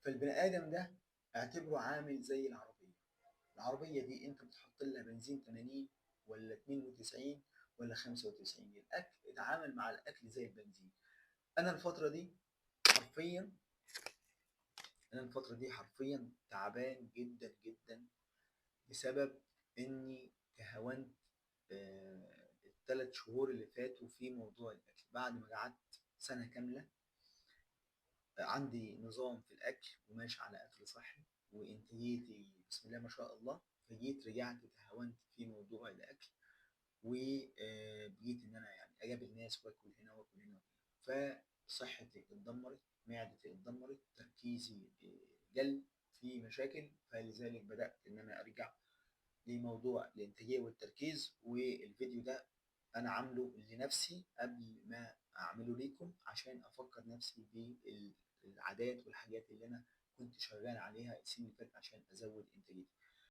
فالبني ادم ده اعتبره عامل زي العربيه دي انت بتحط لها بنزين 80 ولا 92 ولا 95. الاكل اتعامل مع الاكل زي البنزين. انا الفتره دي حرفيا انا الفتره دي حرفيا تعبان جدا جدا بسبب اني تهاونت الثلاث شهور اللي فاتوا في موضوع الاكل بعد ما قعدت سنه كامله عندي نظام في الاكل وماشي على اكل صحي وانتاجيتي بسم الله ما شاء الله. فجيت رجعت تهاونت في موضوع الاكل وبقيت ان انا يعني اقابل ناس واكل هنا واكل هنا فصحتي اتدمرت، معدتي اتدمرت، تركيزي قل، في مشاكل. فلذلك بدات ان انا ارجع لموضوع الانتاجيه والتركيز. والفيديو ده انا عامله لنفسي قبل ما اعمله ليكم عشان افكر نفسي بالعادات والحاجات اللي انا كنت شغال عليها السنين اللي فاتت عشان ازود انتاجيتي.